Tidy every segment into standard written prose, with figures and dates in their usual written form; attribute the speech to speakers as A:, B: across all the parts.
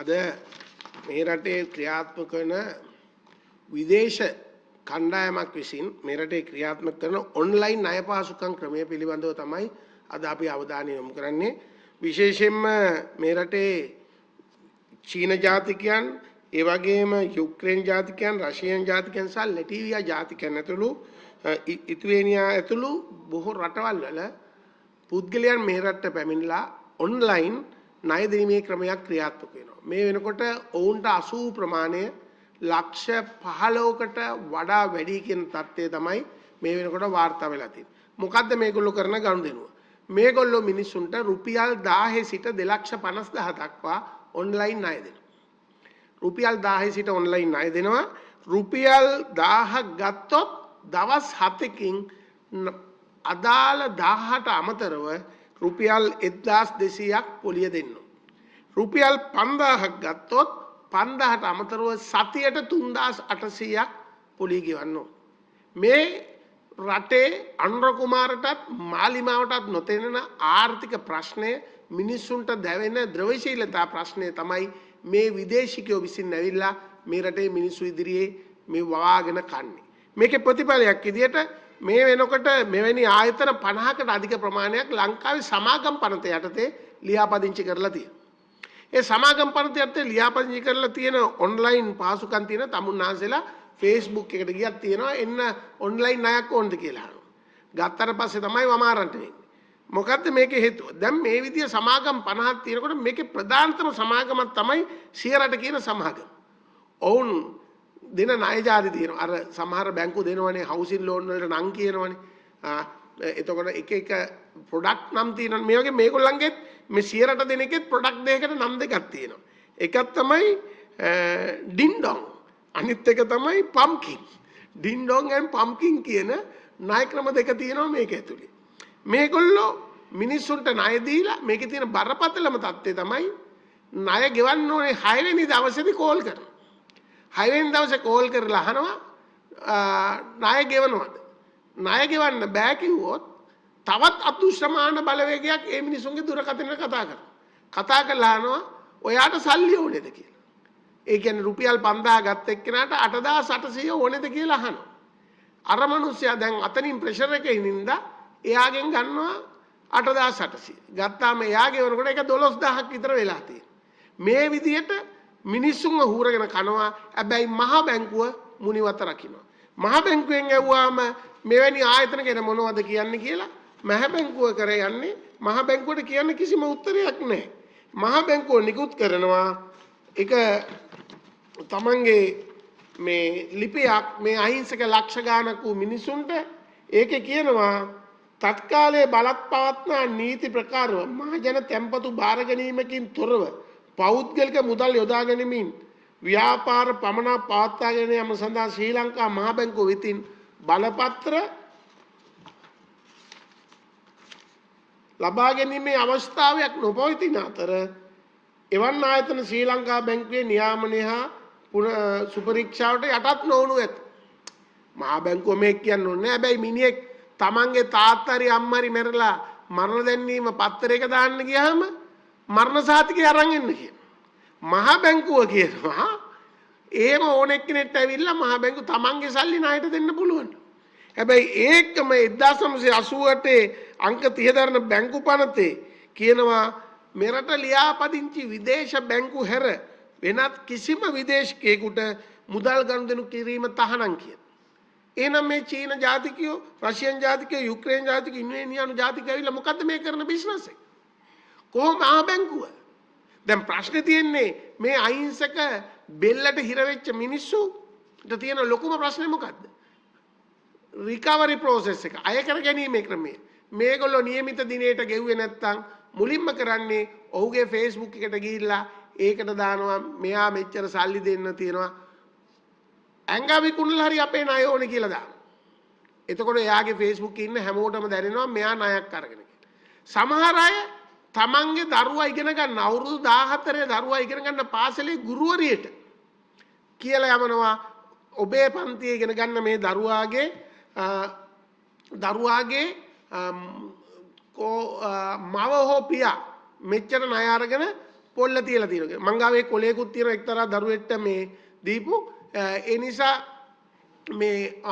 A: අද මේ රටේ ක්‍රියාත්මක වන විදේශ කණ්ඩායමක් විසින් මේ රටේ ක්‍රියාත්මක කරන ඔන්ලයින් ණය පහසුකම් ක්‍රමය පිළිබඳව තමයි අද අපි අවධානය යොමු කරන්නේ. විශේෂයෙන්ම මේ රටේ චීන ජාතිකයන්, ඒ වගේම යුක්‍රේන ජාතිකයන්, රෂියන් ජාතිකයන් සහ ලැටිවියා ජාතිකයන් ඇතුළු ඉතුවේනියා ඇතුළු බොහෝ රටවල් වල පුද්ගලයන් මේ රටට පැමිණලා ඔන්ලයින් ණය දීමේ ක්‍රමයක් ක්‍රියාත්මක වෙනවා. මේ වෙනකොට ඔවුන්ට 80 ප්‍රමාණය ලක්ෂ 15කට වඩා වැඩි කියන තත්ත්වය තමයි මේ වෙනකොට වාර්තා වෙලා තියෙන්නේ. මොකද්ද මේගොල්ලෝ කරන ගනුදෙනුව? මේගොල්ලෝ මිනිස්සුන්ට රුපියල් 1000 සිට 2,50,000 දක්වා ඔන්ලයින් ණය දෙනවා. රුපියල් 1000 සිට ඔන්ලයින් ණය දෙනවා. රුපියල් 1000ක් ගත්තොත් දවස් 7කින් අදාළ 1000ට අමතරව රුපියල් 1200ක් පොලිය දෙන්න. රුපියල් 5000ක් ගත්තොත් 5000ට අමතරව සතියට 3800ක් පොලිය ගෙවන්න ඕන. මේ රටේ අනුර කුමාරටත් මාලිමාවටත් නොතෙනෙන ආර්ථික ප්‍රශ්නය, මිනිස්සුන්ට දැවෙන ද්‍රවශීලතා ප්‍රශ්නය තමයි මේ විදේශිකයෝ විසින් ඇවිල්ලා මේ රටේ මිනිස්සු ඉදිරියේ මේ වවාගෙන කන්නේ. මේකේ ප්‍රතිඵලයක් විදියට මේ වෙනකොට මෙවැනි ආයතන 50කට අධික ප්‍රමාණයක් ලංකාවේ සමාගම් පනත යටතේ ලියාපදිංචි කරලා තියෙනවා. ඒ සමාගම් පනත යටතේ ලියාපදිංචි කරලා තියෙන ඔන්ලයින් පහසුකම් තියෙන තමුන්නාන්සලා Facebook එකට ගියත් තියෙනවා එන්න ඔන්ලයින් ණයක් ඕනද කියලා අහනවා. ගත්තට පස්සේ තමයි වමාරන්ට වෙන්නේ. මොකද්ද මේකේ හේතුව? දැන් මේ විදිය සමාගම් 50ක් තියෙනකොට මේකේ ප්‍රධානතම සමාගමක් තමයි සියරට කියන සමාගම. ඔවුන් දෙන ණය ජාති තියෙනවා. අර සමහර බැංකු දෙනවනේ හවුසින් ලෝන් වලට නම් කියනවනේ. එතකොට එක එක ප්‍රොඩක්ට් නම් තියෙනවා. මේ වගේ මේගොල්ලන්ගෙත් මේ සියරට දෙන එකෙත් ප්‍රොඩක්ට් දෙකකට නම් දෙකක් තියෙනවා. එකක් තමයි ඩින්ඩොන්. අනිත් එක තමයි පම්කින්. ඩින්ඩොන් and පම්කින් කියන ණය ක්‍රම දෙක තියෙනවා මේක ඇතුලේ. මේගොල්ලෝ මිනිස්සුන්ට ණය දීලා මේකේ තියෙන බරපතලම தත්ත්වය තමයි ණය ගෙවන්න ඕනේ 6 වෙනි දවසේදී කෝල් කරනවා. 6 වෙනි දවසේ කෝල් කරලා අහනවා ණය ගෙවනවද? ණය ගෙවන්න බෑ කිව්වොත් තවත් අතුෂ්ඨමාන බලවේගයක් ඒ මිනිසුන්ගේ දුරකථනයට කතා කරනවා. කතා කරලා අහනවා ඔයාට සල්ලි ඕනේද කියලා. ඒ කියන්නේ රුපියල් 5000 ගත්ත එක්කෙනාට 8800 ඕනේද කියලා අහනවා. අර මිනිස්සයා දැන් අතනින් ප්‍රෙෂර් එකේ ඉඳින්දා එයාගෙන් ගන්නවා 8800. ගත්තාම එයා ගෙවනකොට ඒක 12000ක් විතර වෙලා තියෙනවා. මේ විදිහට මිනිස්සුන්ව හූරගෙන කනවා. හැබැයි මහ බැංකුව මුනිවත රකින්නවා. මහ බැංකුවෙන් ඇව්වාම මෙවැනි ආයතන ගැන මොනවද කියන්නේ කියලා මහ බැංකුව කර යන්නේ. මහ බැංකුවට කියන්න කිසිම උත්තරයක් නැහැ. මහ බැංකුව නිකුත් කරනවා ඒක තමන්ගේ මේ ලිපියක් මේ අහිංසක ලක්ෂ ගානක් වූ මිනිසුන්ට. ඒකේ කියනවා තත්කාලයේ බලත් පවත්නා නීති ප්‍රකාරව මහජන තැන්පතු බාර ගැනීමකින් තොරව පෞද්ගලික මුදල් යොදා ගැනීමෙන් ව්‍යාපාර පමණක් පවත්වා ගෙන යාම සඳහා ශ්‍රී ලංකා මහ බැංකුව විසින් බලපත්‍ර ලබා ගැනීමේ අවස්ථාවක් නොපවතින අතර එවන් ආයතන ශ්‍රී ලංකා බැංකුවේ නියාමනය හා සුපරීක්ෂාවට යටත් නොවනු ඇත. මහ බැංකුව මේක කියන්න ඕනේ. හැබැයි මිනිහෙක් තමන්ගේ තාත්තාරි අම්මාරි මැරලා මරණ දැන්වීම පත්තරයක දාන්න ගියාම මරණ සාතිකය අරන් එන්න කියන. මහ බැංකුව කියනවා එහෙම ඕන එක්කෙනෙක්ට ඇවිල්ලා මහ බැංකුව තමන්ගේ සල්ලි ණයට දෙන්න පුළුවන්. හැබැයි ඒකම 1988 අංක 30 දරන බැංකු පනතේ කියනවා මෙරට ලියාපදිංචි විදේශ බැංකු හැර වෙනත් කිසිම විදේශිකයෙකුට මුදල් ගනුදෙනු කිරීම තහනම් කියන. එහෙනම් මේ චීන ජාතිකයෝ, රෂියන් ජාතිකයෝ, යුක්‍රේන ජාතිකයෝ, ඉන්දුනීසියානු ජාතිකයෝ ඇවිල්ලා මොකද්ද මේ කරන බිස්නස් එක? කොහොම ආ බැංකුව? දැන් ප්‍රශ්නේ තියෙන්නේ මේ අහිංසක බෙල්ලට හිර වෙච්ච මිනිස්සුන්ට තියෙන ලොකුම ප්‍රශ්නේ මොකද්ද? රිකවරි ප්‍රොසෙස් එක. අය කර ගැනීමේ ක්‍රමය. මේගොල්ලෝ નિયમિત දිනේට ගෙව්වේ නැත්තම් මුලින්ම කරන්නේ ඔහුගේ Facebook එකට ගිහිල්ලා ඒකට දානවා මෙයා මෙච්චර සල්ලි දෙන්න තියෙනවා. ඇංගාවි කුණල හරි අපේ ණය ඕනේ කියලා දානවා. එතකොට එයාගේ Facebook එකේ ඉන්න හැමෝටම දැනෙනවා මෙයා ණයක් අරගෙන කියලා. සමහර අය තමන්ගේ දරුවා ඉගෙන ගන්න අවුරුදු 14 දරුවා ඉගෙන ගන්න පාසලේ ගුරුවරියට කියලා යමනවා ඔබේ පන්තියේ ඉගෙන ගන්න මේ දරුවාගේ මව හෝ පියා මෙච්චර ණය අරගෙන පොල්ල තියලා තියෙනවා. මං ගාවේ කොලේකුත් තියෙන එක්තරා දරුවෙක්ට මේ දීපු ඒ නිසා මේ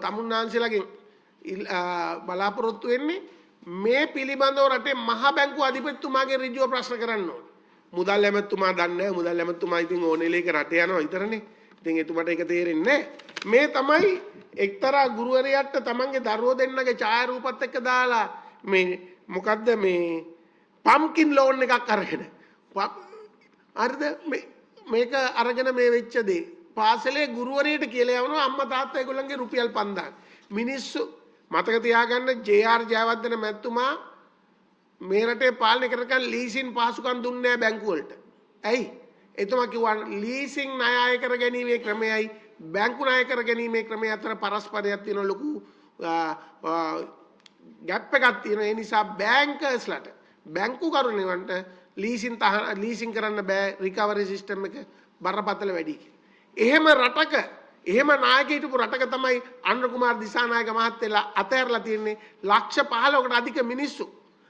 A: තමුන්නාන්සලාගෙන් බලාපොරොත්තු වෙන්නේ මේ පිළිබඳව රටේ මහ බැංකුව අධිපතිතුමාගේ ඍජුව ප්‍රශ්න කරන්න ඕනේ. මුදල් ඇමතුමා දන්නේ මුදල් ඇමතුමා ඉතින් ඕනේ ලේක රට යනවා විතරනේ. ඉතින් එතුමාට ඒක තේරෙන්නේ මේ තමයි එක්තරා ගුරුවරයාට තමන්ගේ දරුවෝ දෙන්නගේ ඡායාරූපත් එක්ක දාලා මේ මොකද්ද මේ පම්කින් ලෝන් එකක් අරගෙන හරිද මේක අරගෙන මේ වෙච්ච දේ පාසලේ ගුරුවරයෙට කියලා යවනවා අම්මා තාත්තා ඒගොල්ලන්ගේ රුපියල් 5000 මිනිස්සු මතක තියාගන්න ජේ.ආර්. ජයවර්ධන මැතිතුමා මේ රටේ පාලනය කරකන් ලීසින් පහසුකම් දුන්නේ නැහැ බැංකු වලට. ඇයි? එතුමා කිව්වා ලීසින් ණය අය කර ගැනීමේ ක්‍රමයයි බැංකු ණය කර ගැනීමේ ක්‍රමය අතර පරස්පරයක් තියෙන ලොකු ගැප් එකක් තියෙනවා. ඒ නිසා බැංකර්ස්ලට බැංකු කරුණේවන්ට ලීසින් කරන්න බෑ රිකවරි සිස්ටම් එක බරපතල වැඩි කියලා. එහෙම රටක එහෙම නායක හිටපු රටක තමයි අනුර කුමාර දිසානායක මහත්තයලා අතහැරලා තියෙන්නේ ලක්ෂ 15කට අධික මිනිස්සු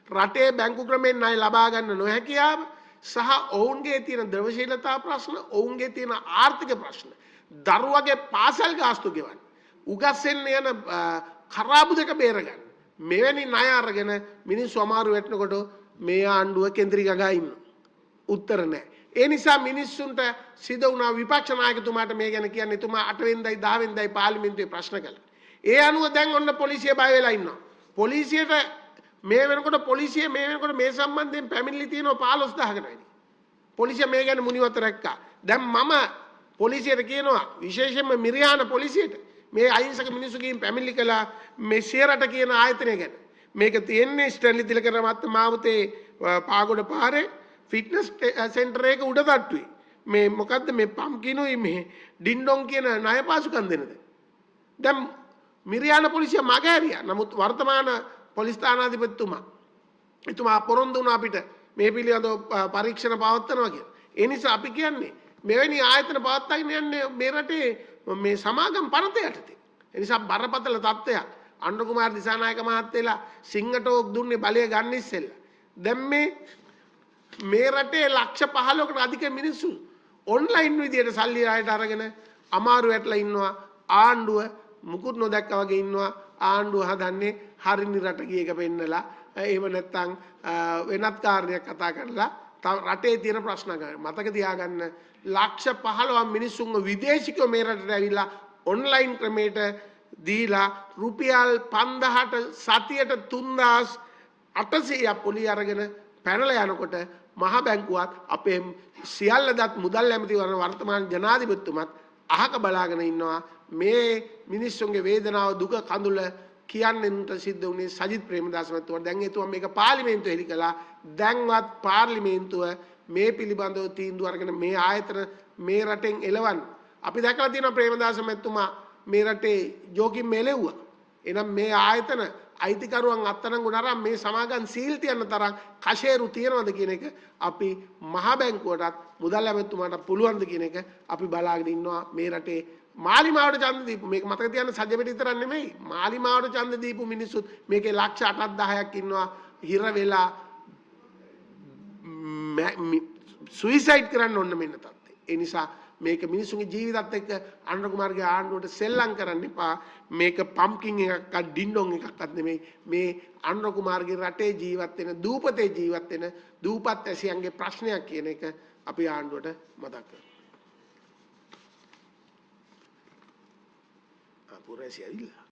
A: රටේ බැංකු ක්‍රමෙන් ණය ලබා ගන්න නොහැකියාව සහ ඔවුන්ගේ තියෙන ද්‍රවශීලතා ප්‍රශ්න ඔවුන්ගේ තියෙන ආර්ථික ප්‍රශ්න දරුවගේ පාසල් ගාස්තු ගෙවන්න උගස්සෙන්න යන කරාබු දෙක බේරගන්න මෙවැනි ණය අරගෙන මිනිස්සු අමාරු වෙටනකොට මේ ආණ්ඩුව කේන්ද්‍රීය ගගා ඉන්න උත්තර නැහැ. ඒ නිසා මිනිස්සුන්ට සිද්ධ වුණා විපක්ෂ නායකතුමාට මේ ගැන කියන්නේ එතුමා 8 වෙනිදායි 10 වෙනිදායි පාර්ලිමේන්තුවේ ප්‍රශ්න කළා. ඒ අනුව දැන් ඔන්න පොලිසිය බය වෙලා ඉන්නවා. පොලිසියට මේ වෙනකොට පොලිසිය මේ වෙනකොට මේ සම්බන්ධයෙන් පැමිණිලි තියෙනවා 15000කට වැඩි. පොලිසිය මේ ගැන මුනිවත රැක්කා. දැන් මම පොලිසියට කියනවා විශේෂයෙන්ම මිරියාන පොලිසියට මේ අහිංසක මිනිස්සු ගිහින් පැමිණිලි කළා මේ සියරට කියන ආයතනය ගැන. මේක තියෙන්නේ ස්ටැන්ලි තිලකරන මාවතේ පාගොඩ පාරේ ෆිට්නස් සෙන්ටර් එක උඩ තට්ටුවේ. මේ මොකද්ද මේ පම්කිනුයි මේ ඩින්ඩොන් කියන ණය පාසුකම් දෙනද? දැන් මිරියාන පොලිසිය මගහැරියා. නමුත් වර්තමාන පොලිස් ස්ථානාධිපතිතුමා එතුමා පොරොන්දු වුණා අපිට මේ පිළිබඳව පරීක්ෂණ පවත්වනවා කියලා. ඒ නිසා අපි කියන්නේ මෙවැනි ආයතන පවත්වාගෙන යන්නේ මේ රටේ මේ සමාගම් පනත යටතේ. ඒ නිසා බරපතල තත්ත්වයක්. අනුර කුමාර දිසානායක මහත්තයලා සිංහටෝක් දුන්නේ බලය ගන්න ඉස්සෙල්ලා. දැන් මේ රටේ ලක්ෂ 15කට අධික මිනිස්සු ඔන්ලයින් විදියට සල්ලි ආයට අරගෙන අමාරු වැටලා ඉන්නවා. ආණ්ඩුව මුකුත් නොදැක්කා වගේ ඉන්නවා. ආණ්ඩුව හදන්නේ හරිනි රට ගිය එක පෙන්නලා එහෙම නැත්නම් වෙනත් කාරණයක් කතා කරලා රටේ තියෙන ප්‍රශ්න ගන්න. මතක තියාගන්න ලක්ෂ 15 මිනිස්සුන්ව විදේශිකයෝ මේ රටට ඇවිල්ලා ඔන්ලයින් ක්‍රමයට දීලා රුපියල් 5000ට සතියට 3800ක් පොලි අරගෙන පැනලා යනකොට මහ බැංකුවත් අපේ සියල්ල දත් මුදල් ඇමතිවරණ වර්තමාන ජනාධිපතිතුමත් අහක බලාගෙන ඉන්නවා. මේ මිනිස්සුන්ගේ වේදනාව දුක කඳුල කියන්නට සිද්ධ වුණේ සජිත් ප්‍රේමදාස මහත්මයාට. දැන් එතුමා මේක පාර්ලිමේන්තුවේ හෙළි කළා. දැන්වත් පාර්ලිමේන්තුව මේ පිළිබඳව තීන්දුව අරගෙන මේ ආයතන මේ රටෙන් එලවන්න. අපි දැකලා තියෙනවා ප්‍රේමදාස මහත්මයා මේ රටේ ජෝකින් මෙලෙව්වා. එහෙනම් මේ ආයතන අයිතිකරුවන් අත්අඩංගු නරන් මේ සමාගම් සීල් තියන්න තරම් කෂේරු තියනවද කියන එක අපි මහ බැංකුවටත් මුදල් ඇමතුමාට පුළුවන්ද කියන එක අපි බලාගෙන ඉන්නවා. මේ රටේ මාලිමාවට ඡන්ද දීපු මේක මතක තියන්න සජ්ජපිට විතර නෙමෙයි මාලිමාවට ඡන්ද දීපු මිනිස්සුත් මේකේ ලක්ෂ 8ක් 10ක් ඉන්නවා හිර වෙලා සුයිසයිඩ් කරන්න ඕන මෙන්න තත්ත්වය. ඒ නිසා මේක මිනිස්සුන්ගේ ජීවිතත් එක්ක අනුර කුමාරගේ ආණ්ඩුවට සෙල්ලම් කරන්න එපා. මේක පම්කින් එකක්වත් ඩින්ඩොන් එකක්වත් නෙමෙයි. මේ අනුර කුමාරගේ රටේ ජීවත් වෙන දූපතේ ජීවත් වෙන දූපත් ඇසියන්ගේ ප්‍රශ්නයක් කියන එක අපි ආණ්ඩුවට මතක් කරනවා. පුරේසියවිල්ලා